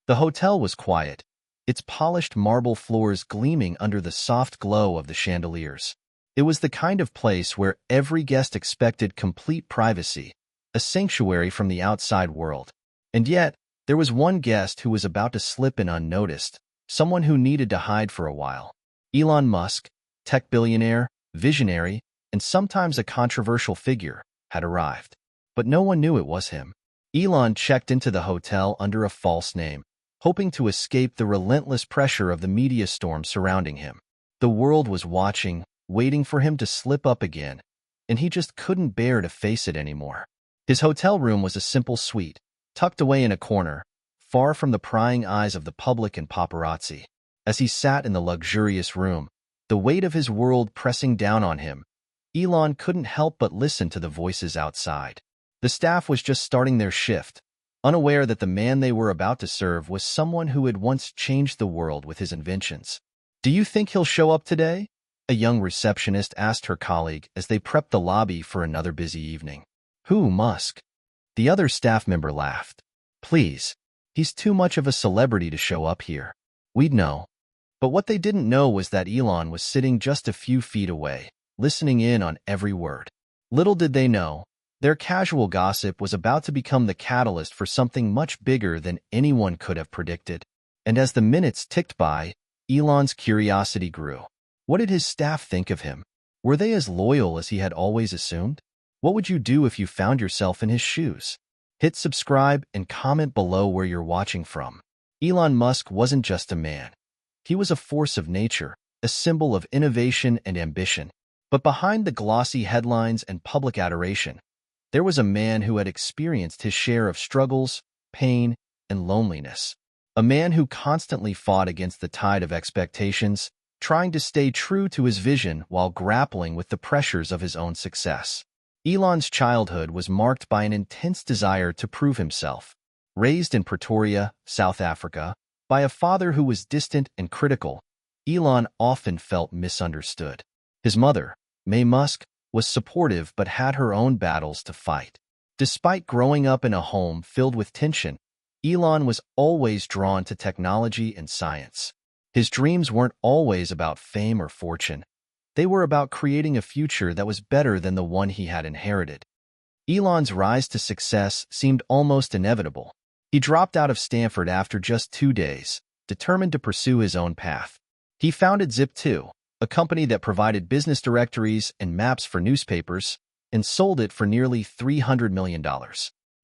The hotel was quiet, its polished marble floors gleaming under the soft glow of the chandeliers. It was the kind of place where every guest expected complete privacy, a sanctuary from the outside world. And yet, there was one guest who was about to slip in unnoticed, someone who needed to hide for a while. Elon Musk, tech billionaire, visionary, and sometimes a controversial figure, had arrived. But no one knew it was him. Elon checked into the hotel under a false name, hoping to escape the relentless pressure of the media storm surrounding him. The world was watching, waiting for him to slip up again, and he just couldn't bear to face it anymore. His hotel room was a simple suite, tucked away in a corner, far from the prying eyes of the public and paparazzi. As he sat in the luxurious room, the weight of his world pressing down on him, Elon couldn't help but listen to the voices outside. The staff was just starting their shift, unaware that the man they were about to serve was someone who had once changed the world with his inventions. "Do you think he'll show up today?" a young receptionist asked her colleague as they prepped the lobby for another busy evening. "Who, Musk?" The other staff member laughed. "Please, he's too much of a celebrity to show up here. We'd know." But what they didn't know was that Elon was sitting just a few feet away, listening in on every word. Little did they know, their casual gossip was about to become the catalyst for something much bigger than anyone could have predicted. And as the minutes ticked by, Elon's curiosity grew. What did his staff think of him? Were they as loyal as he had always assumed? What would you do if you found yourself in his shoes? Hit subscribe and comment below where you're watching from. Elon Musk wasn't just a man. He was a force of nature, a symbol of innovation and ambition. But behind the glossy headlines and public adoration, there was a man who had experienced his share of struggles, pain, and loneliness. A man who constantly fought against the tide of expectations, trying to stay true to his vision while grappling with the pressures of his own success. Elon's childhood was marked by an intense desire to prove himself. Raised in Pretoria, South Africa, by a father who was distant and critical, Elon often felt misunderstood. His mother, May Musk, was supportive but had her own battles to fight. Despite growing up in a home filled with tension, Elon was always drawn to technology and science. His dreams weren't always about fame or fortune. They were about creating a future that was better than the one he had inherited. Elon's rise to success seemed almost inevitable. He dropped out of Stanford after just 2 days, determined to pursue his own path. He founded Zip2, a company that provided business directories and maps for newspapers, and sold it for nearly $300 million.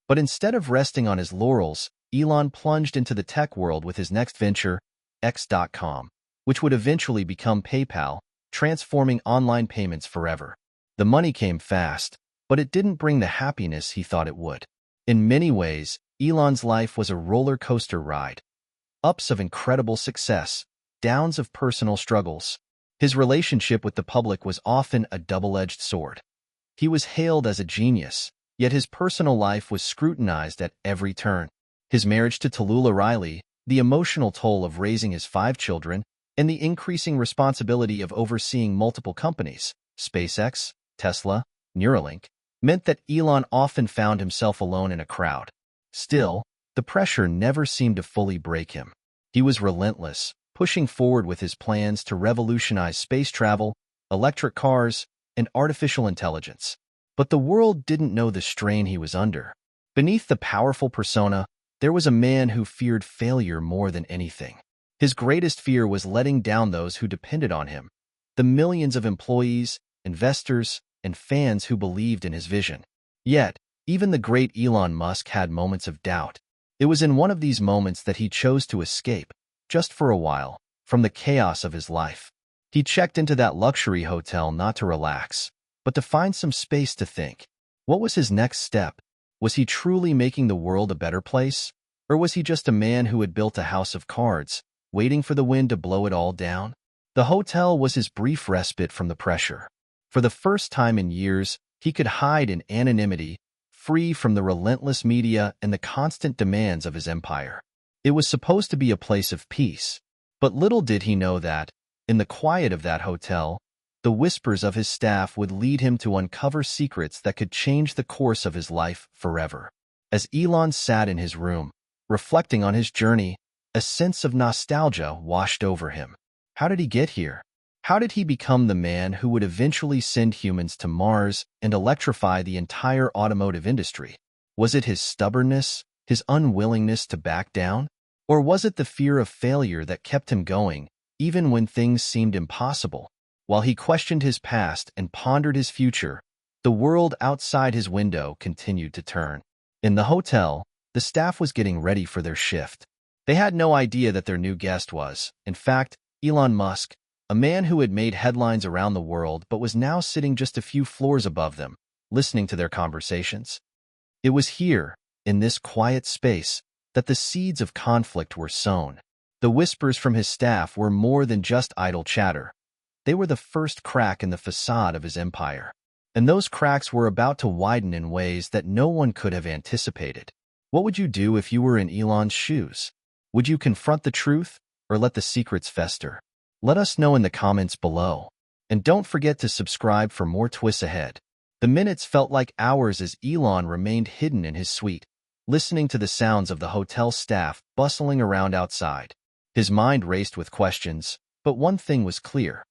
But instead of resting on his laurels, Elon plunged into the tech world with his next venture, X.com, which would eventually become PayPal, transforming online payments forever. The money came fast, but it didn't bring the happiness he thought it would. In many ways, Elon's life was a roller coaster ride. Ups of incredible success, downs of personal struggles. His relationship with the public was often a double-edged sword. He was hailed as a genius, yet his personal life was scrutinized at every turn. His marriage to Tallulah Riley, the emotional toll of raising his 5 children, and the increasing responsibility of overseeing multiple companies, SpaceX, Tesla, Neuralink, meant that Elon often found himself alone in a crowd. Still, the pressure never seemed to fully break him. He was relentless, pushing forward with his plans to revolutionize space travel, electric cars, and artificial intelligence. But the world didn't know the strain he was under. Beneath the powerful persona, there was a man who feared failure more than anything. His greatest fear was letting down those who depended on him, the millions of employees, investors, and fans who believed in his vision. Yet, even the great Elon Musk had moments of doubt. It was in one of these moments that he chose to escape, just for a while, from the chaos of his life. He checked into that luxury hotel not to relax, but to find some space to think. What was his next step? Was he truly making the world a better place? Or was he just a man who had built a house of cards, waiting for the wind to blow it all down? The hotel was his brief respite from the pressure. For the first time in years, he could hide in anonymity, free from the relentless media and the constant demands of his empire. It was supposed to be a place of peace, but little did he know that, in the quiet of that hotel, the whispers of his staff would lead him to uncover secrets that could change the course of his life forever. As Elon sat in his room, reflecting on his journey, A sense of nostalgia washed over him. How did he get here? How did he become the man who would eventually send humans to Mars and electrify the entire automotive industry? Was it his stubbornness, his unwillingness to back down? Or was it the fear of failure that kept him going, even when things seemed impossible? While he questioned his past and pondered his future, the world outside his window continued to turn. In the hotel, the staff was getting ready for their shift. They had no idea that their new guest was, in fact, Elon Musk, a man who had made headlines around the world but was now sitting just a few floors above them, listening to their conversations. It was here, in this quiet space, that the seeds of conflict were sown. The whispers from his staff were more than just idle chatter. They were the first crack in the facade of his empire. And those cracks were about to widen in ways that no one could have anticipated. What would you do if you were in Elon's shoes? Would you confront the truth, or let the secrets fester? Let us know in the comments below. And don't forget to subscribe for more twists ahead. The minutes felt like hours as Elon remained hidden in his suite, listening to the sounds of the hotel staff bustling around outside. His mind raced with questions, but one thing was clear.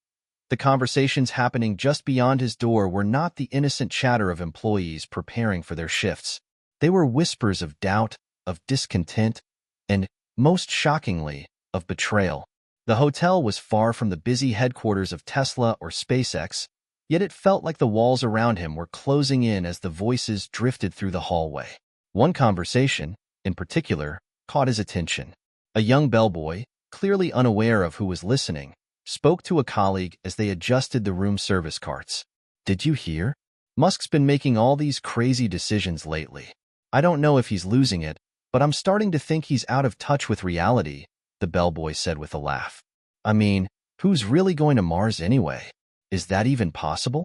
The conversations happening just beyond his door were not the innocent chatter of employees preparing for their shifts. They were whispers of doubt, of discontent, and, most shockingly, of betrayal. The hotel was far from the busy headquarters of Tesla or SpaceX, yet it felt like the walls around him were closing in as the voices drifted through the hallway. One conversation, in particular, caught his attention. A young bellboy, clearly unaware of who was listening, spoke to a colleague as they adjusted the room service carts. "Did you hear? Musk's been making all these crazy decisions lately. I don't know if he's losing it, but I'm starting to think he's out of touch with reality," the bellboy said with a laugh. "I mean, who's really going to Mars anyway? Is that even possible?"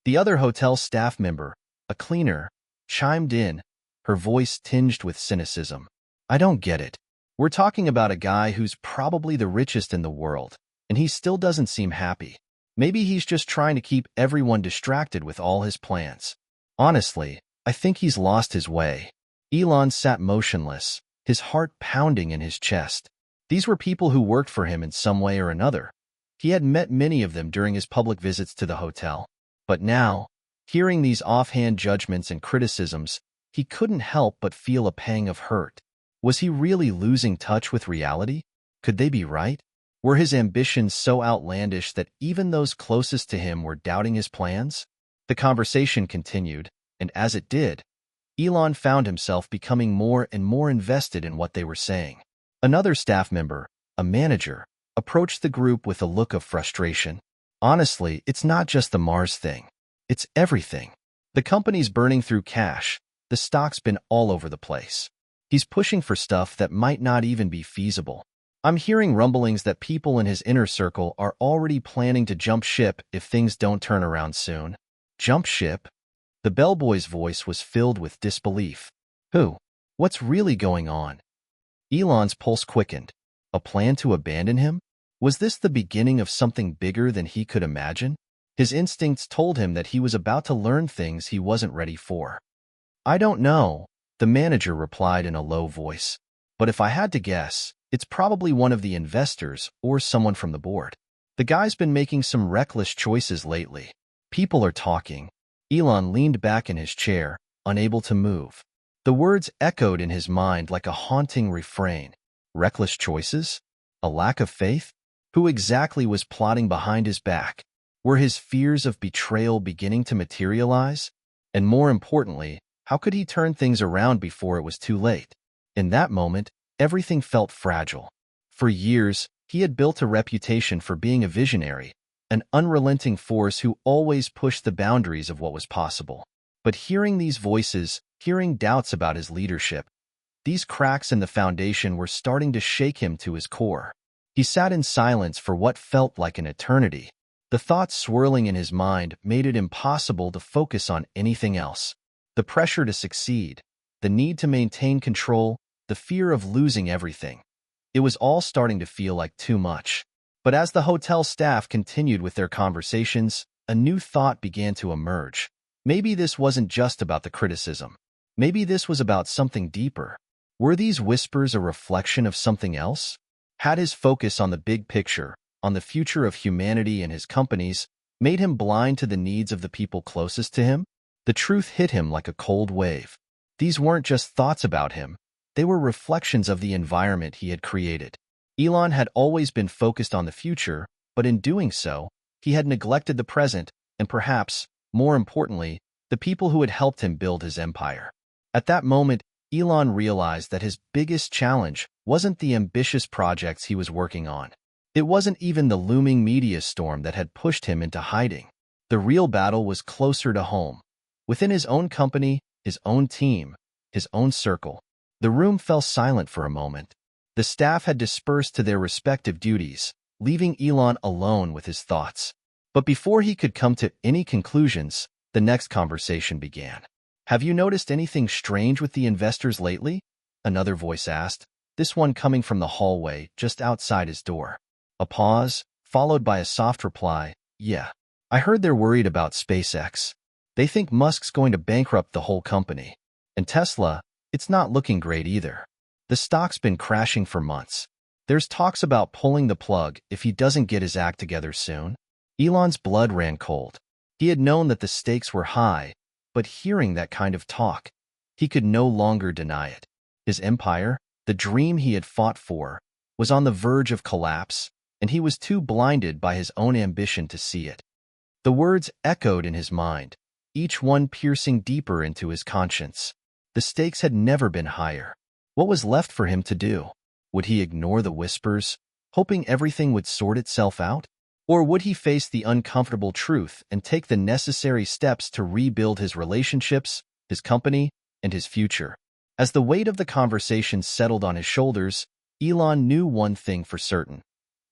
The other hotel staff member, a cleaner, chimed in, her voice tinged with cynicism. "I don't get it. We're talking about a guy who's probably the richest in the world, and he still doesn't seem happy. Maybe he's just trying to keep everyone distracted with all his plans. Honestly, I think he's lost his way." Elon sat motionless, his heart pounding in his chest. These were people who worked for him in some way or another. He had met many of them during his public visits to the hotel. But now, hearing these offhand judgments and criticisms, he couldn't help but feel a pang of hurt. Was he really losing touch with reality? Could they be right? Were his ambitions so outlandish that even those closest to him were doubting his plans? The conversation continued, and as it did, Elon found himself becoming more and more invested in what they were saying. Another staff member, a manager, approached the group with a look of frustration. "Honestly, it's not just the Mars thing. It's everything. The company's burning through cash. The stock's been all over the place. He's pushing for stuff that might not even be feasible. I'm hearing rumblings that people in his inner circle are already planning to jump ship if things don't turn around soon." Jump ship? The bellboy's voice was filled with disbelief. Who? What's really going on? Elon's pulse quickened. A plan to abandon him? Was this the beginning of something bigger than he could imagine? His instincts told him that he was about to learn things he wasn't ready for. "I don't know," the manager replied in a low voice. "But if I had to guess, it's probably one of the investors or someone from the board. The guy's been making some reckless choices lately. People are talking." Elon leaned back in his chair, unable to move. The words echoed in his mind like a haunting refrain. Reckless choices? A lack of faith? Who exactly was plotting behind his back? Were his fears of betrayal beginning to materialize? And more importantly, how could he turn things around before it was too late? In that moment, everything felt fragile. For years, he had built a reputation for being a visionary, an unrelenting force who always pushed the boundaries of what was possible. But hearing these voices, hearing doubts about his leadership, these cracks in the foundation were starting to shake him to his core. He sat in silence for what felt like an eternity. The thoughts swirling in his mind made it impossible to focus on anything else. The pressure to succeed, the need to maintain control, the fear of losing everything. It was all starting to feel like too much. But as the hotel staff continued with their conversations, a new thought began to emerge. Maybe this wasn't just about the criticism. Maybe this was about something deeper. Were these whispers a reflection of something else? Had his focus on the big picture, on the future of humanity and his companies, made him blind to the needs of the people closest to him? The truth hit him like a cold wave. These weren't just thoughts about him. They were reflections of the environment he had created. Elon had always been focused on the future, but in doing so, he had neglected the present and perhaps, more importantly, the people who had helped him build his empire. At that moment, Elon realized that his biggest challenge wasn't the ambitious projects he was working on. It wasn't even the looming media storm that had pushed him into hiding. The real battle was closer to home. Within his own company, his own team, his own circle. The room fell silent for a moment. The staff had dispersed to their respective duties, leaving Elon alone with his thoughts. But before he could come to any conclusions, the next conversation began. "Have you noticed anything strange with the investors lately?" Another voice asked, this one coming from the hallway just outside his door. A pause, followed by a soft reply, "Yeah. I heard they're worried about SpaceX. They think Musk's going to bankrupt the whole company. And Tesla, it's not looking great either. The stock's been crashing for months. There's talks about pulling the plug if he doesn't get his act together soon." Elon's blood ran cold. He had known that the stakes were high, but hearing that kind of talk, he could no longer deny it. His empire, the dream he had fought for, was on the verge of collapse, and he was too blinded by his own ambition to see it. The words echoed in his mind, each one piercing deeper into his conscience. The stakes had never been higher. What was left for him to do? Would he ignore the whispers, hoping everything would sort itself out? Or would he face the uncomfortable truth and take the necessary steps to rebuild his relationships, his company, and his future? As the weight of the conversation settled on his shoulders, Elon knew one thing for certain.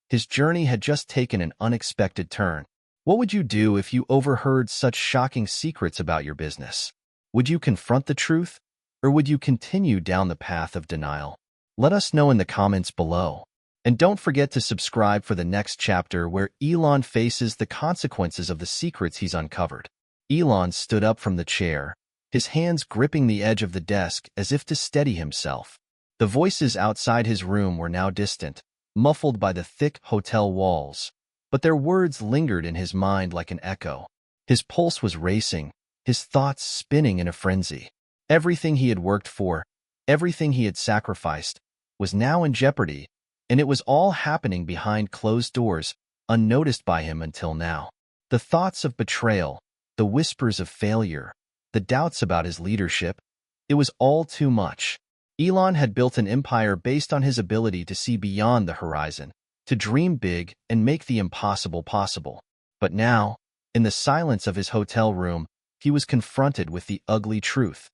His journey had just taken an unexpected turn. What would you do if you overheard such shocking secrets about your business? Would you confront the truth, or would you continue down the path of denial? Let us know in the comments below. And don't forget to subscribe for the next chapter where Elon faces the consequences of the secrets he's uncovered. Elon stood up from the chair, his hands gripping the edge of the desk as if to steady himself. The voices outside his room were now distant, muffled by the thick hotel walls, but their words lingered in his mind like an echo. His pulse was racing, his thoughts spinning in a frenzy. Everything he had worked for, everything he had sacrificed, was now in jeopardy, and it was all happening behind closed doors, unnoticed by him until now. The thoughts of betrayal, the whispers of failure, the doubts about his leadership, it was all too much. Elon had built an empire based on his ability to see beyond the horizon, to dream big and make the impossible possible. But now, in the silence of his hotel room, he was confronted with the ugly truth.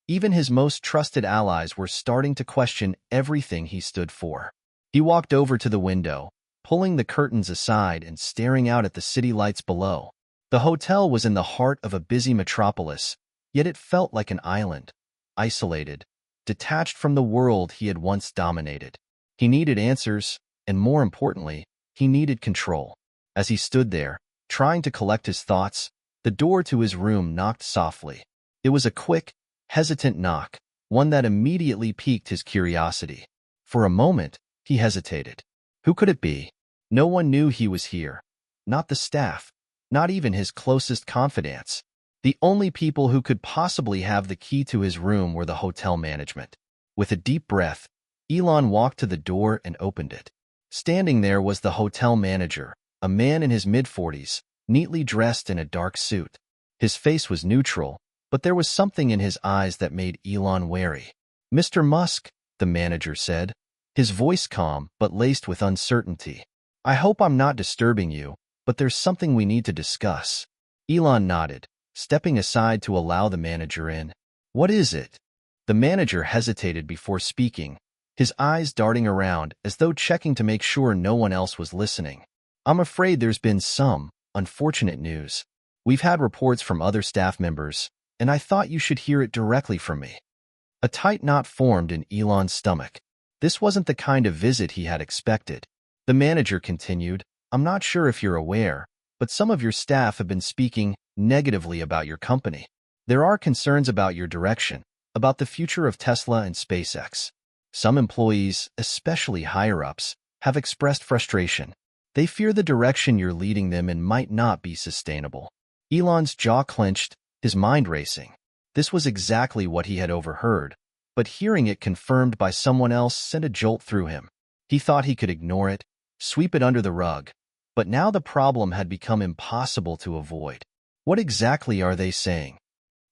Even his most trusted allies were starting to question everything he stood for. He walked over to the window, pulling the curtains aside and staring out at the city lights below. The hotel was in the heart of a busy metropolis, yet it felt like an island, isolated, detached from the world he had once dominated. He needed answers, and more importantly, he needed control. As he stood there, trying to collect his thoughts, the door to his room knocked softly. It was a quick, hesitant knock, one that immediately piqued his curiosity. For a moment, he hesitated. Who could it be? No one knew he was here. Not the staff. Not even his closest confidants. The only people who could possibly have the key to his room were the hotel management. With a deep breath, Elon walked to the door and opened it. Standing there was the hotel manager, a man in his mid-40s, neatly dressed in a dark suit. His face was neutral, but there was something in his eyes that made Elon wary. "Mr. Musk," the manager said, his voice calm but laced with uncertainty. "I hope I'm not disturbing you, but there's something we need to discuss." Elon nodded, stepping aside to allow the manager in. "What is it?" The manager hesitated before speaking, his eyes darting around as though checking to make sure no one else was listening. "I'm afraid there's been some unfortunate news. We've had reports from other staff members, and I thought you should hear it directly from me." A tight knot formed in Elon's stomach. This wasn't the kind of visit he had expected. The manager continued, "I'm not sure if you're aware, but some of your staff have been speaking negatively about your company. There are concerns about your direction, about the future of Tesla and SpaceX. Some employees, especially higher-ups, have expressed frustration. They fear the direction you're leading them in might not be sustainable. Elon's jaw clenched, his mind racing. This was exactly what he had overheard, but hearing it confirmed by someone else sent a jolt through him. He thought he could ignore it, sweep it under the rug, but now the problem had become impossible to avoid. What exactly are they saying?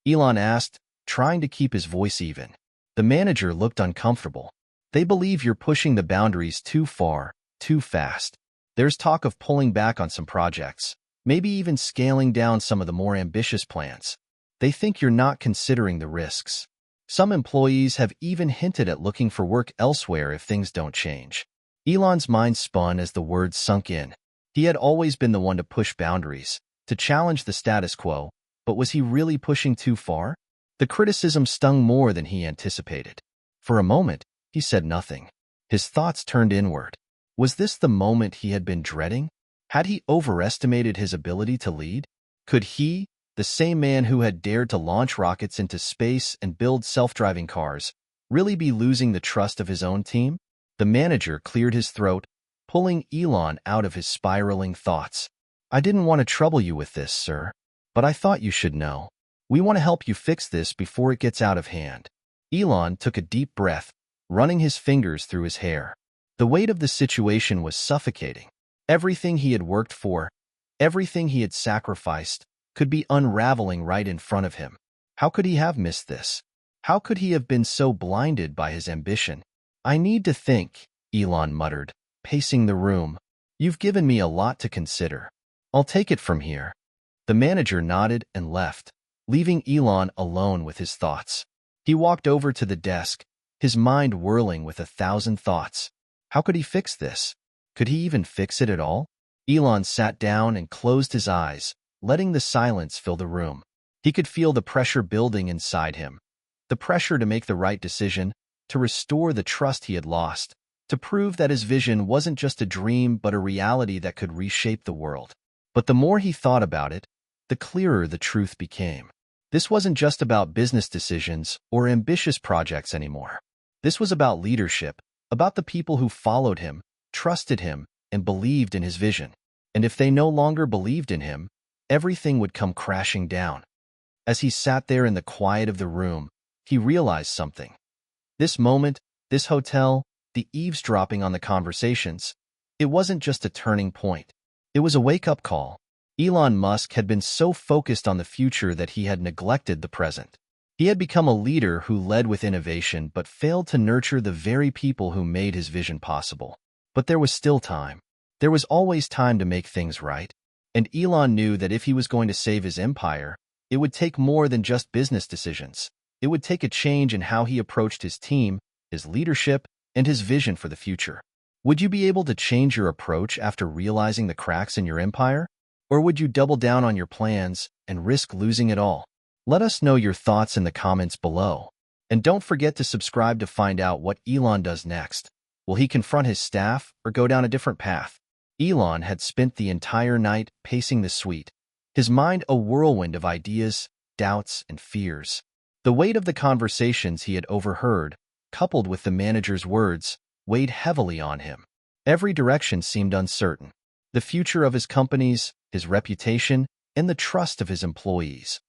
Elon asked, trying to keep his voice even. The manager looked uncomfortable. They believe you're pushing the boundaries too far, too fast. There's talk of pulling back on some projects, maybe even scaling down some of the more ambitious plans. They think you're not considering the risks. Some employees have even hinted at looking for work elsewhere if things don't change. Elon's mind spun as the words sunk in. He had always been the one to push boundaries, to challenge the status quo, but was he really pushing too far? The criticism stung more than he anticipated. For a moment, he said nothing. His thoughts turned inward. Was this the moment he had been dreading? Had he overestimated his ability to lead? Could he, the same man who had dared to launch rockets into space and build self-driving cars, really be losing the trust of his own team? The manager cleared his throat, pulling Elon out of his spiraling thoughts. I didn't want to trouble you with this, sir, but I thought you should know. We want to help you fix this before it gets out of hand. Elon took a deep breath, running his fingers through his hair. The weight of the situation was suffocating. Everything he had worked for, everything he had sacrificed, could be unraveling right in front of him. How could he have missed this? How could he have been so blinded by his ambition? I need to think, Elon muttered, pacing the room. You've given me a lot to consider. I'll take it from here. The manager nodded and left, leaving Elon alone with his thoughts. He walked over to the desk, his mind whirling with 1,000 thoughts. How could he fix this? Could he even fix it at all? Elon sat down and closed his eyes, letting the silence fill the room. He could feel the pressure building inside him. The pressure to make the right decision, to restore the trust he had lost, to prove that his vision wasn't just a dream but a reality that could reshape the world. But the more he thought about it, the clearer the truth became. This wasn't just about business decisions or ambitious projects anymore. This was about leadership, about the people who followed him, trusted him, and believed in his vision. And if they no longer believed in him, everything would come crashing down. As he sat there in the quiet of the room, he realized something. This moment, this hotel, the eavesdropping on the conversations, it wasn't just a turning point. It was a wake-up call. Elon Musk had been so focused on the future that he had neglected the present. He had become a leader who led with innovation but failed to nurture the very people who made his vision possible. But there was still time. There was always time to make things right. And Elon knew that if he was going to save his empire, it would take more than just business decisions. It would take a change in how he approached his team, his leadership, and his vision for the future. Would you be able to change your approach after realizing the cracks in your empire? Or would you double down on your plans and risk losing it all? Let us know your thoughts in the comments below. And don't forget to subscribe to find out what Elon does next. Will he confront his staff or go down a different path? Elon had spent the entire night pacing the suite, his mind a whirlwind of ideas, doubts, and fears. The weight of the conversations he had overheard, coupled with the manager's words, weighed heavily on him. Every direction seemed uncertain. The future of his companies, his reputation, and the trust of his employees.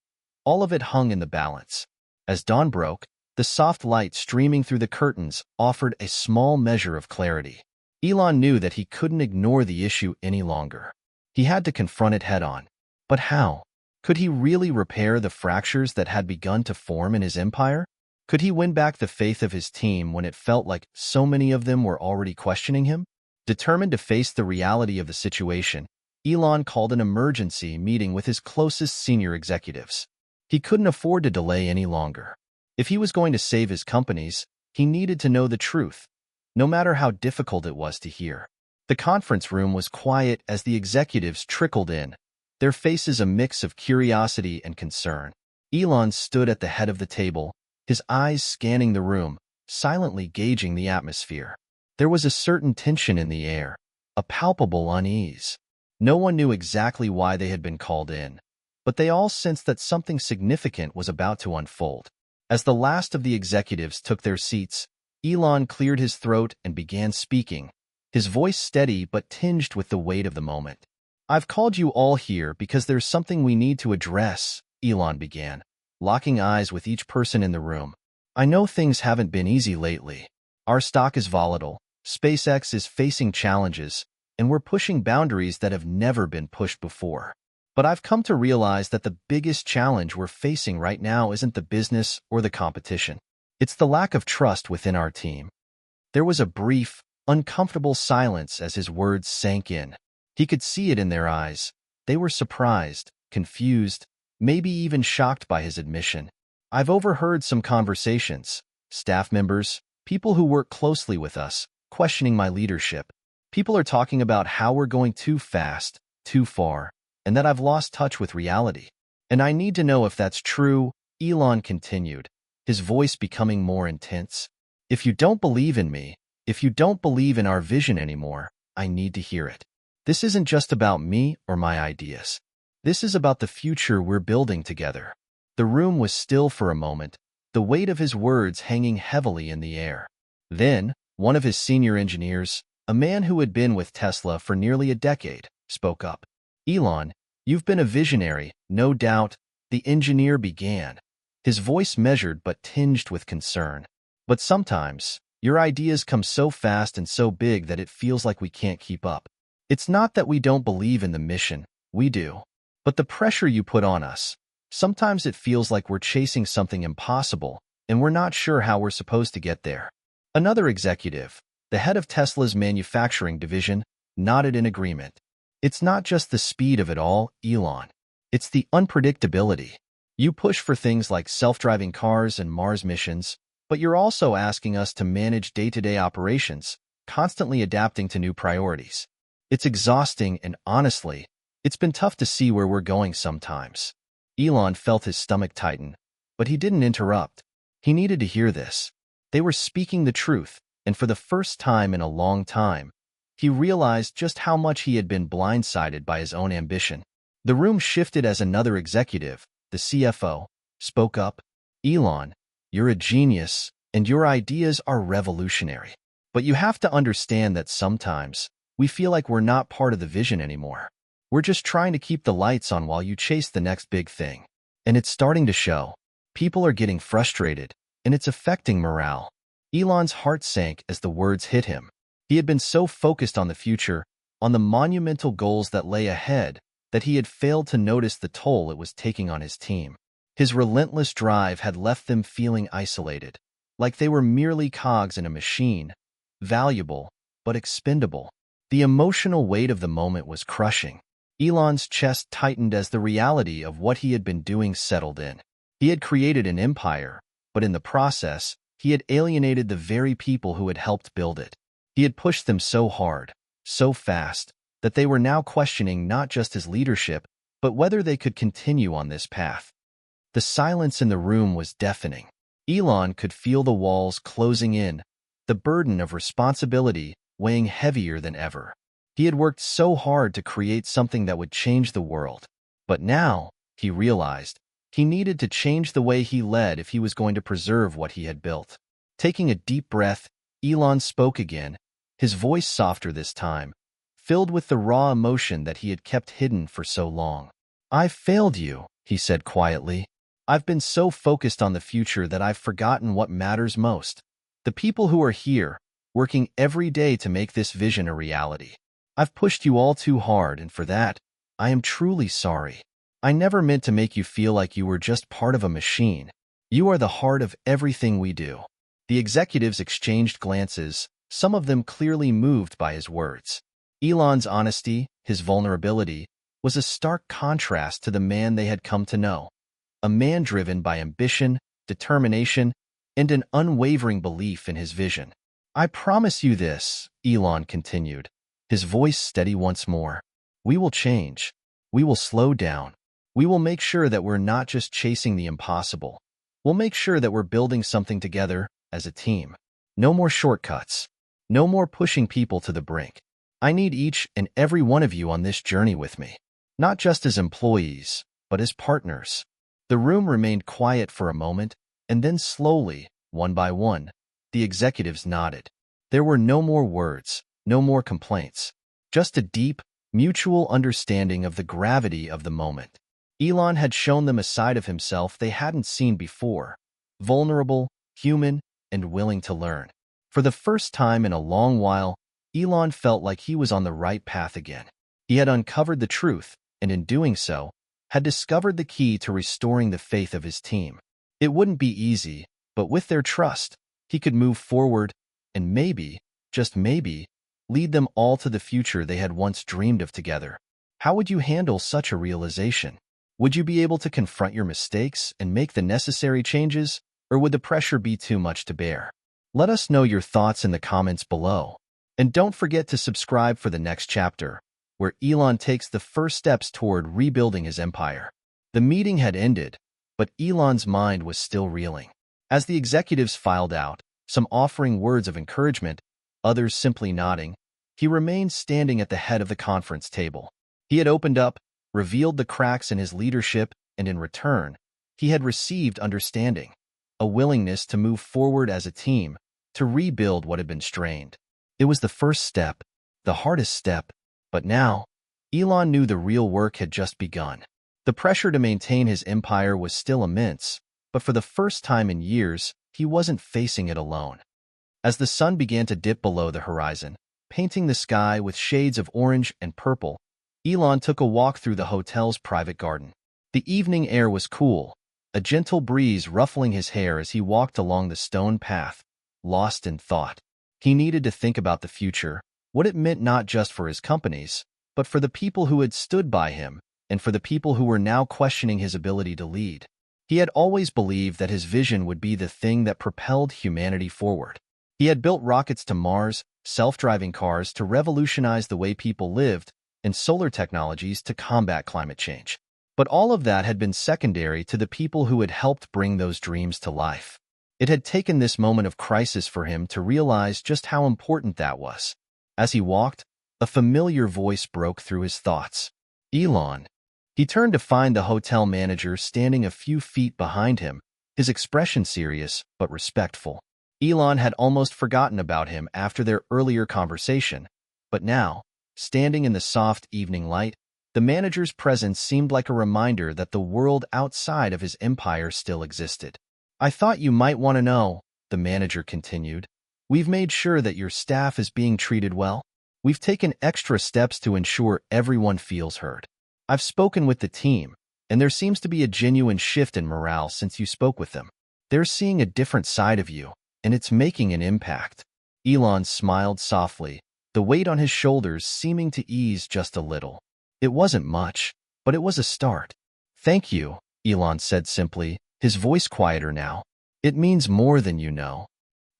All of it hung in the balance. As dawn broke, the soft light streaming through the curtains offered a small measure of clarity. Elon knew that he couldn't ignore the issue any longer. He had to confront it head-on. But how? Could he really repair the fractures that had begun to form in his empire? Could he win back the faith of his team when it felt like so many of them were already questioning him? Determined to face the reality of the situation, Elon called an emergency meeting with his closest senior executives. He couldn't afford to delay any longer. If he was going to save his companies, he needed to know the truth, no matter how difficult it was to hear. The conference room was quiet as the executives trickled in, their faces a mix of curiosity and concern. Elon stood at the head of the table, his eyes scanning the room, silently gauging the atmosphere. There was a certain tension in the air, a palpable unease. No one knew exactly why they had been called in, but they all sensed that something significant was about to unfold. As the last of the executives took their seats, Elon cleared his throat and began speaking, his voice steady but tinged with the weight of the moment. "I've called you all here because there's something we need to address," Elon began, locking eyes with each person in the room. "I know things haven't been easy lately. Our stock is volatile, SpaceX is facing challenges, and we're pushing boundaries that have never been pushed before. But I've come to realize that the biggest challenge we're facing right now isn't the business or the competition. It's the lack of trust within our team." There was a brief, uncomfortable silence as his words sank in. He could see it in their eyes. They were surprised, confused, maybe even shocked by his admission. "I've overheard some conversations, staff members, people who work closely with us, questioning my leadership. People are talking about how we're going too fast, too far, and that I've lost touch with reality. And I need to know if that's true," Elon continued, his voice becoming more intense. "If you don't believe in me, if you don't believe in our vision anymore, I need to hear it. This isn't just about me or my ideas. This is about the future we're building together." The room was still for a moment, the weight of his words hanging heavily in the air. Then, one of his senior engineers, a man who had been with Tesla for nearly a decade, spoke up. "Elon, you've been a visionary, no doubt," the engineer began, his voice measured but tinged with concern. "But sometimes, your ideas come so fast and so big that it feels like we can't keep up. It's not that we don't believe in the mission, we do. But the pressure you put on us, sometimes it feels like we're chasing something impossible, and we're not sure how we're supposed to get there." Another executive, the head of Tesla's manufacturing division, nodded in agreement. "It's not just the speed of it all, Elon. It's the unpredictability. You push for things like self-driving cars and Mars missions, but you're also asking us to manage day-to-day operations, constantly adapting to new priorities. It's exhausting, and honestly, it's been tough to see where we're going sometimes." Elon felt his stomach tighten, but he didn't interrupt. He needed to hear this. They were speaking the truth, and for the first time in a long time, he realized just how much he had been blindsided by his own ambition. The room shifted as another executive, the CFO, spoke up. "Elon, you're a genius, and your ideas are revolutionary. But you have to understand that sometimes, we feel like we're not part of the vision anymore. We're just trying to keep the lights on while you chase the next big thing. And it's starting to show. People are getting frustrated, and it's affecting morale." Elon's heart sank as the words hit him. He had been so focused on the future, on the monumental goals that lay ahead, that he had failed to notice the toll it was taking on his team. His relentless drive had left them feeling isolated, like they were merely cogs in a machine, valuable, but expendable. The emotional weight of the moment was crushing. Elon's chest tightened as the reality of what he had been doing settled in. He had created an empire, but in the process, he had alienated the very people who had helped build it. He had pushed them so hard, so fast, that they were now questioning not just his leadership, but whether they could continue on this path. The silence in the room was deafening. Elon could feel the walls closing in, the burden of responsibility weighing heavier than ever. He had worked so hard to create something that would change the world. But now, he realized, he needed to change the way he led if he was going to preserve what he had built. Taking a deep breath, Elon spoke again, his voice softer this time, filled with the raw emotion that he had kept hidden for so long. "I've failed you," he said quietly. "I've been so focused on the future that I've forgotten what matters most. The people who are here, working every day to make this vision a reality. I've pushed you all too hard, and for that, I am truly sorry. I never meant to make you feel like you were just part of a machine. You are the heart of everything we do." The executives exchanged glances, some of them clearly moved by his words. Elon's honesty, his vulnerability, was a stark contrast to the man they had come to know. A man driven by ambition, determination, and an unwavering belief in his vision. "I promise you this," Elon continued, his voice steady once more. "We will change. We will slow down. We will make sure that we're not just chasing the impossible. We'll make sure that we're building something together as a team. No more shortcuts. No more pushing people to the brink. I need each and every one of you on this journey with me, not just as employees, but as partners." The room remained quiet for a moment, and then slowly, one by one, The executives nodded. There were no more words, no more complaints. Just a deep, mutual understanding of the gravity of the moment. Elon had shown them a side of himself they hadn't seen before. Vulnerable, human, and willing to learn. For the first time in a long while, Elon felt like he was on the right path again. He had uncovered the truth, and in doing so, had discovered the key to restoring the faith of his team. It wouldn't be easy, but with their trust, he could move forward and maybe, just maybe, lead them all to the future they had once dreamed of together. How would you handle such a realization? Would you be able to confront your mistakes and make the necessary changes, or would the pressure be too much to bear? Let us know your thoughts in the comments below. And don't forget to subscribe for the next chapter, where Elon takes the first steps toward rebuilding his empire. The meeting had ended, but Elon's mind was still reeling. As the executives filed out, some offering words of encouragement, others simply nodding, he remained standing at the head of the conference table. He had opened up, revealed the cracks in his leadership, and in return, he had received understanding, a willingness to move forward as a team, to rebuild what had been strained. It was the first step, the hardest step, but now, Elon knew the real work had just begun. The pressure to maintain his empire was still immense, but for the first time in years, he wasn't facing it alone. As the sun began to dip below the horizon, painting the sky with shades of orange and purple, Elon took a walk through the hotel's private garden. The evening air was cool, a gentle breeze ruffling his hair as he walked along the stone path, lost in thought. He needed to think about the future, what it meant not just for his companies, but for the people who had stood by him, and for the people who were now questioning his ability to lead. He had always believed that his vision would be the thing that propelled humanity forward. He had built rockets to Mars, self-driving cars to revolutionize the way people lived, and solar technologies to combat climate change. But all of that had been secondary to the people who had helped bring those dreams to life. It had taken this moment of crisis for him to realize just how important that was. As he walked, a familiar voice broke through his thoughts. Elon. He turned to find the hotel manager standing a few feet behind him, his expression serious but respectful. Elon had almost forgotten about him after their earlier conversation, but now, standing in the soft evening light, the manager's presence seemed like a reminder that the world outside of his empire still existed. "I thought you might want to know," the manager continued. "We've made sure that your staff is being treated well. We've taken extra steps to ensure everyone feels heard. I've spoken with the team, and there seems to be a genuine shift in morale since you spoke with them. They're seeing a different side of you, and it's making an impact." Elon smiled softly, the weight on his shoulders seeming to ease just a little. It wasn't much, but it was a start. "Thank you," Elon said simply, his voice quieter now. "It means more than you know."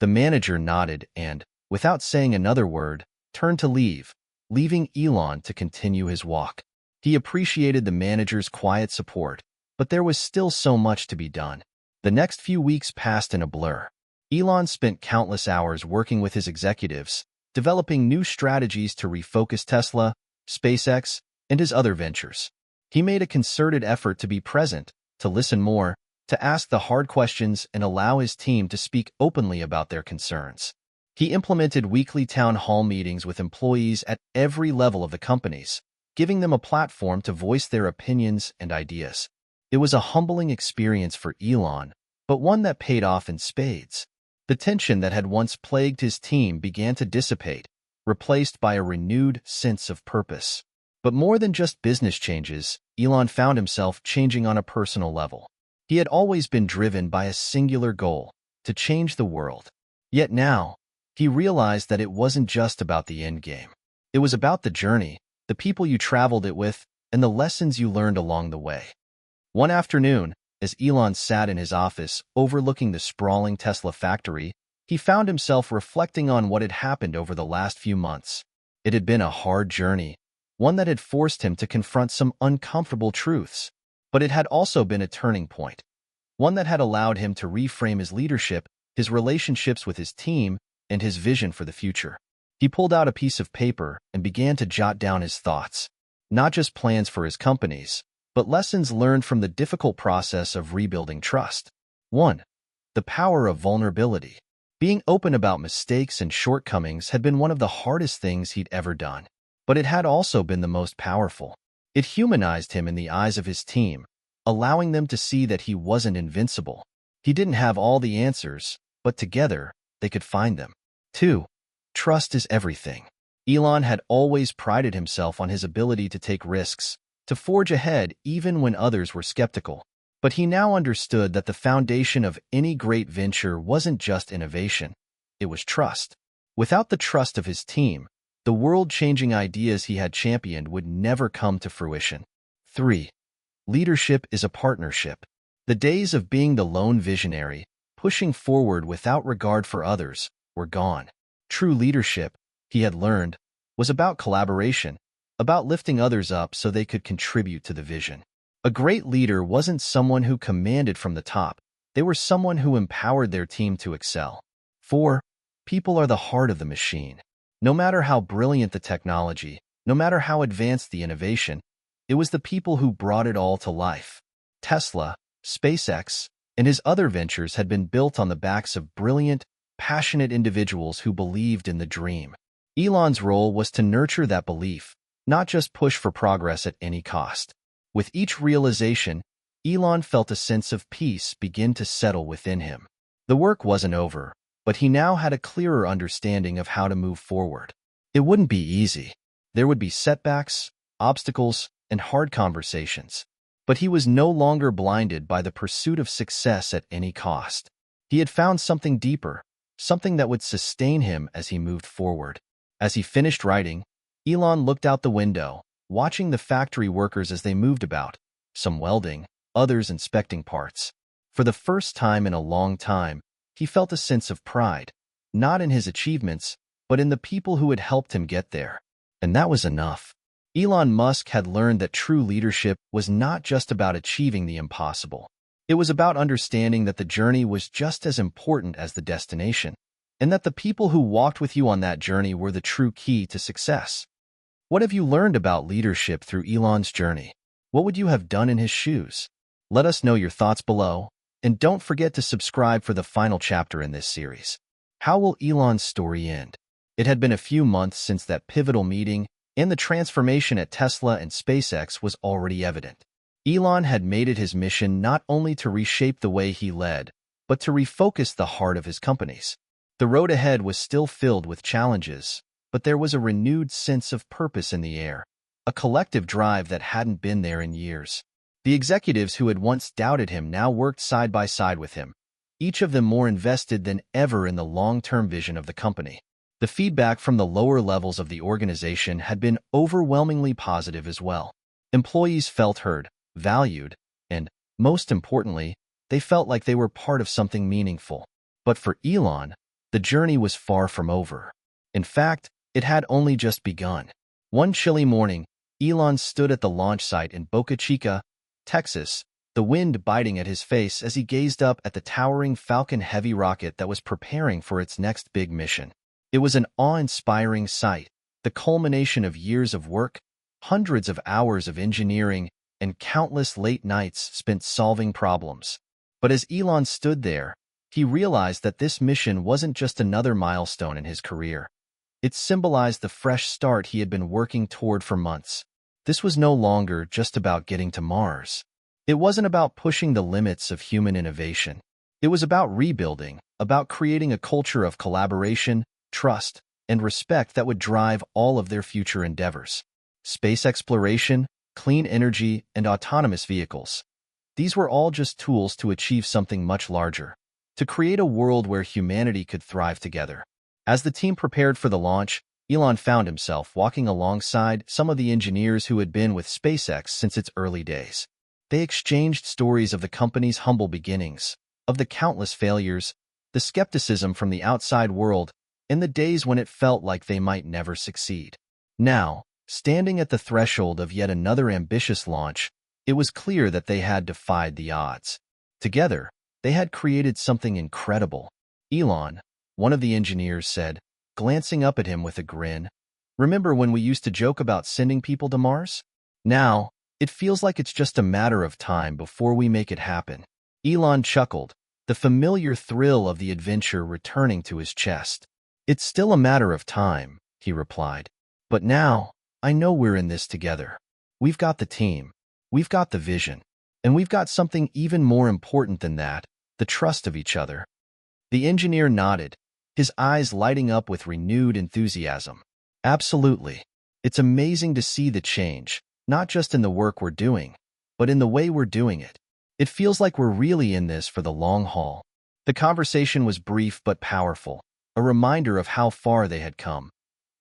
The manager nodded and, without saying another word, turned to leave, leaving Elon to continue his walk. He appreciated the manager's quiet support, but there was still so much to be done. The next few weeks passed in a blur. Elon spent countless hours working with his executives, developing new strategies to refocus Tesla, SpaceX, and his other ventures. He made a concerted effort to be present, to listen more, to ask the hard questions and allow his team to speak openly about their concerns. He implemented weekly town hall meetings with employees at every level of the companies, giving them a platform to voice their opinions and ideas. It was a humbling experience for Elon, but one that paid off in spades. The tension that had once plagued his team began to dissipate, replaced by a renewed sense of purpose. But more than just business changes, Elon found himself changing on a personal level. He had always been driven by a singular goal, to change the world. Yet now, he realized that it wasn't just about the end game. It was about the journey, the people you traveled it with, and the lessons you learned along the way. One afternoon, as Elon sat in his office overlooking the sprawling Tesla factory, he found himself reflecting on what had happened over the last few months. It had been a hard journey, one that had forced him to confront some uncomfortable truths, but it had also been a turning point, one that had allowed him to reframe his leadership, his relationships with his team, and his vision for the future. He pulled out a piece of paper and began to jot down his thoughts, not just plans for his companies, but lessons learned from the difficult process of rebuilding trust. 1. The power of vulnerability. Being open about mistakes and shortcomings had been one of the hardest things he'd ever done. But it had also been the most powerful. It humanized him in the eyes of his team, allowing them to see that he wasn't invincible. He didn't have all the answers, but together, they could find them. 2. Trust is everything. Elon had always prided himself on his ability to take risks, to forge ahead even when others were skeptical. But he now understood that the foundation of any great venture wasn't just innovation, it was trust. Without the trust of his team, the world-changing ideas he had championed would never come to fruition. 3. Leadership is a partnership. The days of being the lone visionary, pushing forward without regard for others, were gone. True leadership, he had learned, was about collaboration, about lifting others up so they could contribute to the vision. A great leader wasn't someone who commanded from the top. They were someone who empowered their team to excel. 4. People are the heart of the machine. No matter how brilliant the technology, no matter how advanced the innovation, it was the people who brought it all to life. Tesla, SpaceX, and his other ventures had been built on the backs of brilliant, passionate individuals who believed in the dream. Elon's role was to nurture that belief, not just push for progress at any cost. With each realization, Elon felt a sense of peace begin to settle within him. The work wasn't over, but he now had a clearer understanding of how to move forward. It wouldn't be easy. There would be setbacks, obstacles, and hard conversations. But he was no longer blinded by the pursuit of success at any cost. He had found something deeper, something that would sustain him as he moved forward. As he finished writing, Elon looked out the window, watching the factory workers as they moved about, some welding, others inspecting parts. For the first time in a long time, he felt a sense of pride, not in his achievements, but in the people who had helped him get there. And that was enough. Elon Musk had learned that true leadership was not just about achieving the impossible. It was about understanding that the journey was just as important as the destination, and that the people who walked with you on that journey were the true key to success. What have you learned about leadership through Elon's journey? What would you have done in his shoes? Let us know your thoughts below, and don't forget to subscribe for the final chapter in this series. How will Elon's story end? It had been a few months since that pivotal meeting, and the transformation at Tesla and SpaceX was already evident. Elon had made it his mission not only to reshape the way he led, but to refocus the heart of his companies. The road ahead was still filled with challenges, but there was a renewed sense of purpose in the air, a collective drive that hadn't been there in years. The executives who had once doubted him now worked side by side with him, each of them more invested than ever in the long-term vision of the company. The feedback from the lower levels of the organization had been overwhelmingly positive as well. Employees felt heard, valued, and, most importantly, they felt like they were part of something meaningful. But for Elon, the journey was far from over. In fact, it had only just begun. One chilly morning, Elon stood at the launch site in Boca Chica, Texas, the wind biting at his face as he gazed up at the towering Falcon Heavy rocket that was preparing for its next big mission. It was an awe-inspiring sight, the culmination of years of work, hundreds of hours of engineering, and countless late nights spent solving problems. But as Elon stood there, he realized that this mission wasn't just another milestone in his career. It symbolized the fresh start he had been working toward for months. This was no longer just about getting to Mars. It wasn't about pushing the limits of human innovation. It was about rebuilding, about creating a culture of collaboration, trust, and respect that would drive all of their future endeavors. Space exploration, clean energy, and autonomous vehicles. These were all just tools to achieve something much larger, to create a world where humanity could thrive together. As the team prepared for the launch, Elon found himself walking alongside some of the engineers who had been with SpaceX since its early days. They exchanged stories of the company's humble beginnings, of the countless failures, the skepticism from the outside world, and the days when it felt like they might never succeed. Now, standing at the threshold of yet another ambitious launch, it was clear that they had defied the odds. Together, they had created something incredible. Elon, one of the engineers said, glancing up at him with a grin, "Remember when we used to joke about sending people to Mars? Now, it feels like it's just a matter of time before we make it happen." Elon chuckled, the familiar thrill of the adventure returning to his chest. "It's still a matter of time," he replied. "But now, I know we're in this together. We've got the team, we've got the vision, and we've got something even more important than that, the trust of each other." The engineer nodded, his eyes lighting up with renewed enthusiasm. "Absolutely. It's amazing to see the change, not just in the work we're doing, but in the way we're doing it. It feels like we're really in this for the long haul." The conversation was brief but powerful, a reminder of how far they had come,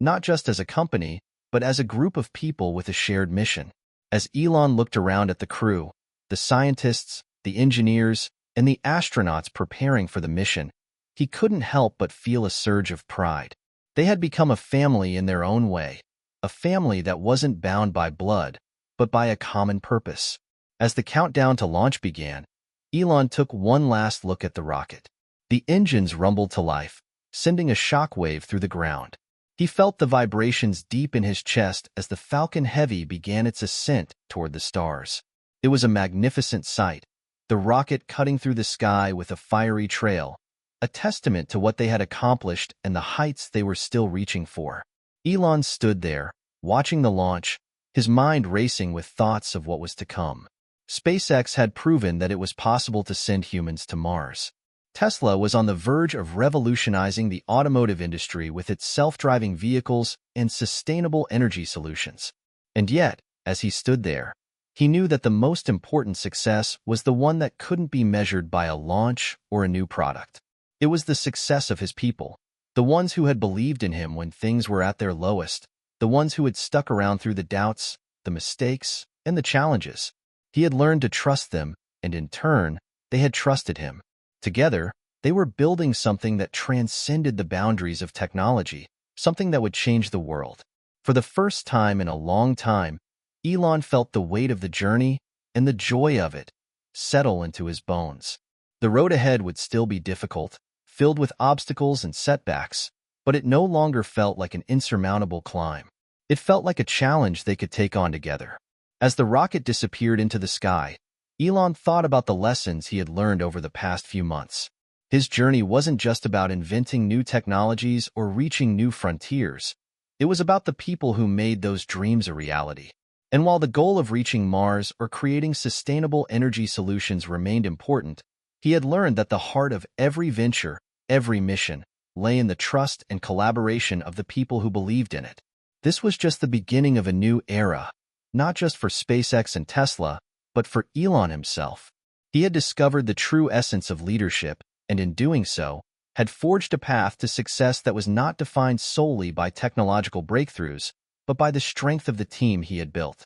not just as a company, but as a group of people with a shared mission. As Elon looked around at the crew, the scientists, the engineers, and the astronauts preparing for the mission, he couldn't help but feel a surge of pride. They had become a family in their own way, a family that wasn't bound by blood, but by a common purpose. As the countdown to launch began, Elon took one last look at the rocket. The engines rumbled to life, sending a shockwave through the ground. He felt the vibrations deep in his chest as the Falcon Heavy began its ascent toward the stars. It was a magnificent sight, the rocket cutting through the sky with a fiery trail, a testament to what they had accomplished and the heights they were still reaching for. Elon stood there, watching the launch, his mind racing with thoughts of what was to come. SpaceX had proven that it was possible to send humans to Mars. Tesla was on the verge of revolutionizing the automotive industry with its self-driving vehicles and sustainable energy solutions. And yet, as he stood there, he knew that the most important success was the one that couldn't be measured by a launch or a new product. It was the success of his people, the ones who had believed in him when things were at their lowest, the ones who had stuck around through the doubts, the mistakes, and the challenges. He had learned to trust them, and in turn, they had trusted him. Together, they were building something that transcended the boundaries of technology, something that would change the world. For the first time in a long time, Elon felt the weight of the journey and the joy of it settle into his bones. The road ahead would still be difficult, filled with obstacles and setbacks, but it no longer felt like an insurmountable climb. It felt like a challenge they could take on together. As the rocket disappeared into the sky, Elon thought about the lessons he had learned over the past few months. His journey wasn't just about inventing new technologies or reaching new frontiers. It was about the people who made those dreams a reality. And while the goal of reaching Mars or creating sustainable energy solutions remained important, he had learned that the heart of every venture, every mission, lay in the trust and collaboration of the people who believed in it. This was just the beginning of a new era, not just for SpaceX and Tesla, but for Elon himself. He had discovered the true essence of leadership, and in doing so, had forged a path to success that was not defined solely by technological breakthroughs, but by the strength of the team he had built.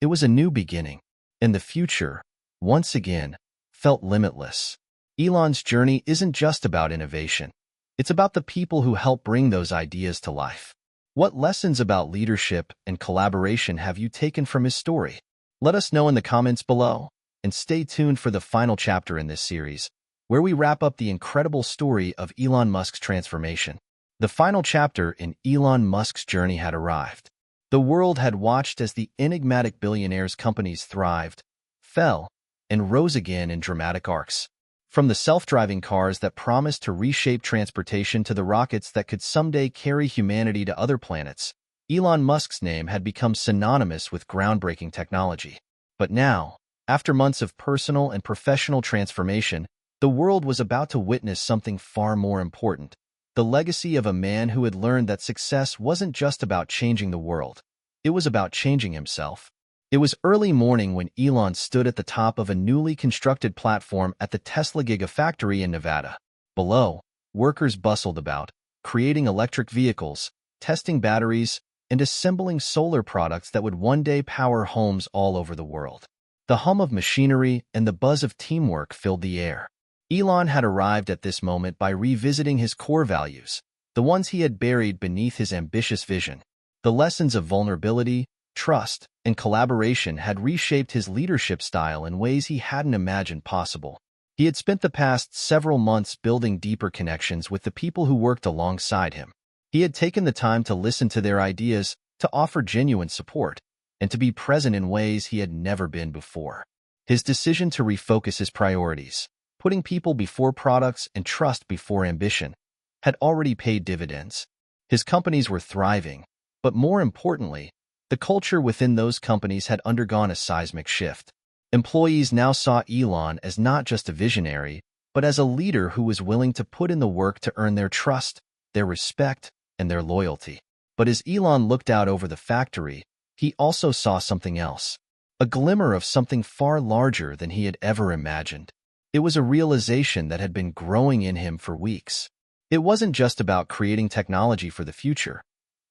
It was a new beginning, and the future, once again, felt limitless. Elon's journey isn't just about innovation. It's about the people who help bring those ideas to life. What lessons about leadership and collaboration have you taken from his story? Let us know in the comments below, and stay tuned for the final chapter in this series, where we wrap up the incredible story of Elon Musk's transformation. The final chapter in Elon Musk's journey had arrived. The world had watched as the enigmatic billionaire's companies thrived, fell, and rose again in dramatic arcs. From the self-driving cars that promised to reshape transportation to the rockets that could someday carry humanity to other planets, Elon Musk's name had become synonymous with groundbreaking technology. But now, after months of personal and professional transformation, the world was about to witness something far more important: the legacy of a man who had learned that success wasn't just about changing the world. It was about changing himself. It was early morning when Elon stood at the top of a newly constructed platform at the Tesla Gigafactory in Nevada. Below, workers bustled about, creating electric vehicles, testing batteries, and assembling solar products that would one day power homes all over the world. The hum of machinery and the buzz of teamwork filled the air. Elon had arrived at this moment by revisiting his core values, the ones he had buried beneath his ambitious vision. The lessons of vulnerability, trust, and collaboration had reshaped his leadership style in ways he hadn't imagined possible. He had spent the past several months building deeper connections with the people who worked alongside him. He had taken the time to listen to their ideas, to offer genuine support, and to be present in ways he had never been before. His decision to refocus his priorities, putting people before products and trust before ambition, had already paid dividends. His companies were thriving, but more importantly, the culture within those companies had undergone a seismic shift. Employees now saw Elon as not just a visionary, but as a leader who was willing to put in the work to earn their trust, their respect, and their loyalty. But as Elon looked out over the factory, he also saw something else, a glimmer of something far larger than he had ever imagined. It was a realization that had been growing in him for weeks. It wasn't just about creating technology for the future.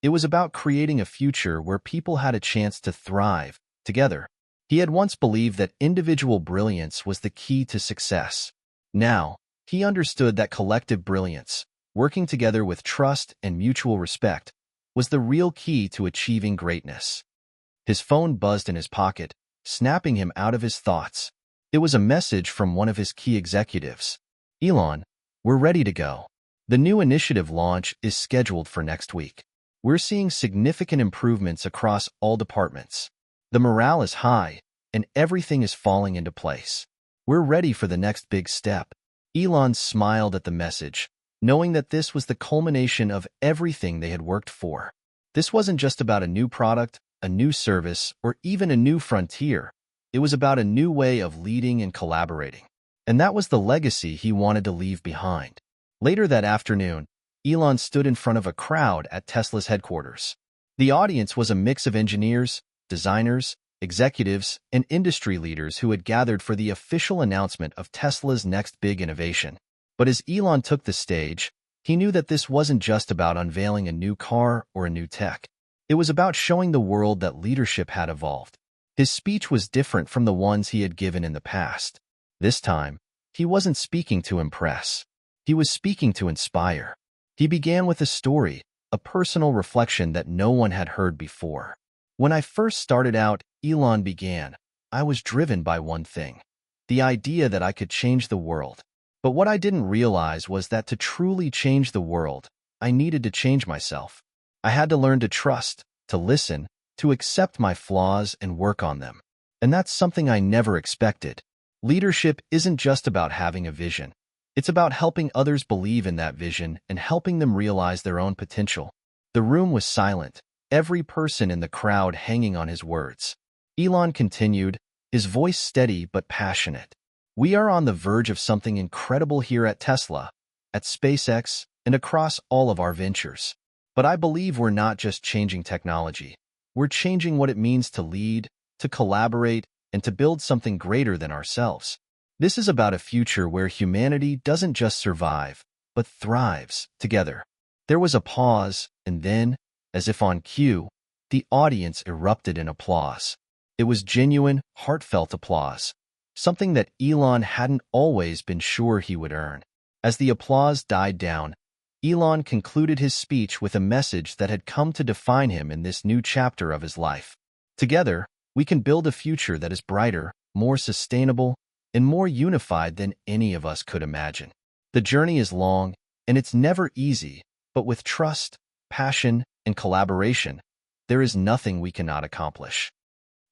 It was about creating a future where people had a chance to thrive together. He had once believed that individual brilliance was the key to success. Now, he understood that collective brilliance, working together with trust and mutual respect, was the real key to achieving greatness. His phone buzzed in his pocket, snapping him out of his thoughts. It was a message from one of his key executives. "Elon, we're ready to go. The new initiative launch is scheduled for next week. We're seeing significant improvements across all departments. The morale is high, and everything is falling into place. We're ready for the next big step." Elon smiled at the message, knowing that this was the culmination of everything they had worked for. This wasn't just about a new product, a new service, or even a new frontier. It was about a new way of leading and collaborating. And that was the legacy he wanted to leave behind. Later that afternoon, Elon stood in front of a crowd at Tesla's headquarters. The audience was a mix of engineers, designers, executives, and industry leaders who had gathered for the official announcement of Tesla's next big innovation. But as Elon took the stage, he knew that this wasn't just about unveiling a new car or a new tech. It was about showing the world that leadership had evolved. His speech was different from the ones he had given in the past. This time, he wasn't speaking to impress. He was speaking to inspire. He began with a story, a personal reflection that no one had heard before. "When I first started out," Elon began, "I was driven by one thing, the idea that I could change the world. But what I didn't realize was that to truly change the world, I needed to change myself. I had to learn to trust, to listen, to accept my flaws and work on them. And that's something I never expected. Leadership isn't just about having a vision. It's about helping others believe in that vision and helping them realize their own potential." The room was silent, every person in the crowd hanging on his words. Elon continued, his voice steady but passionate. "We are on the verge of something incredible here at Tesla, at SpaceX, and across all of our ventures. But I believe we're not just changing technology. We're changing what it means to lead, to collaborate, and to build something greater than ourselves. This is about a future where humanity doesn't just survive, but thrives together." There was a pause, and then, as if on cue, the audience erupted in applause. It was genuine, heartfelt applause, something that Elon hadn't always been sure he would earn. As the applause died down, Elon concluded his speech with a message that had come to define him in this new chapter of his life. "Together, we can build a future that is brighter, more sustainable, and more unified than any of us could imagine. The journey is long, and it's never easy, but with trust, passion, and collaboration, there is nothing we cannot accomplish."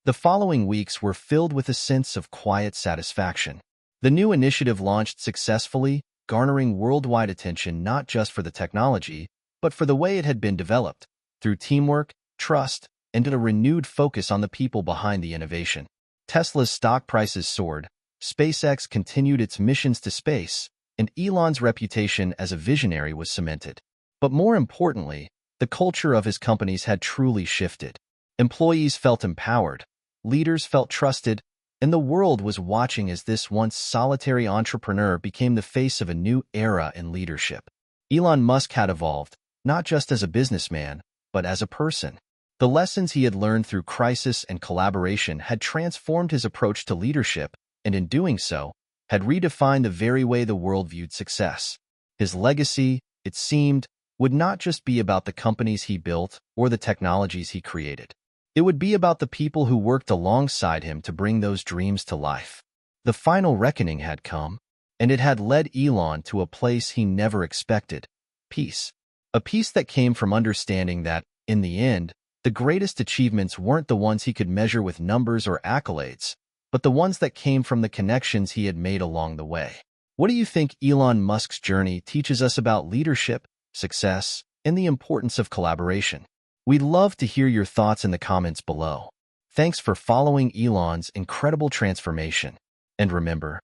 The following weeks were filled with a sense of quiet satisfaction. The new initiative launched successfully, garnering worldwide attention not just for the technology, but for the way it had been developed, through teamwork, trust, and a renewed focus on the people behind the innovation. Tesla's stock prices soared, SpaceX continued its missions to space, and Elon's reputation as a visionary was cemented. But more importantly, the culture of his companies had truly shifted. Employees felt empowered, leaders felt trusted, and the world was watching as this once solitary entrepreneur became the face of a new era in leadership. Elon Musk had evolved, not just as a businessman, but as a person. The lessons he had learned through crisis and collaboration had transformed his approach to leadership, and in doing so, had redefined the very way the world viewed success. His legacy, it seemed, would not just be about the companies he built or the technologies he created. It would be about the people who worked alongside him to bring those dreams to life. The final reckoning had come, and it had led Elon to a place he never expected: peace. A peace that came from understanding that, in the end, the greatest achievements weren't the ones he could measure with numbers or accolades, but the ones that came from the connections he had made along the way. What do you think Elon Musk's journey teaches us about leadership, success, and the importance of collaboration? We'd love to hear your thoughts in the comments below. Thanks for following Elon's incredible transformation. And remember,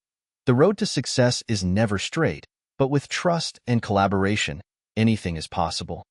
the road to success is never straight, but with trust and collaboration, anything is possible.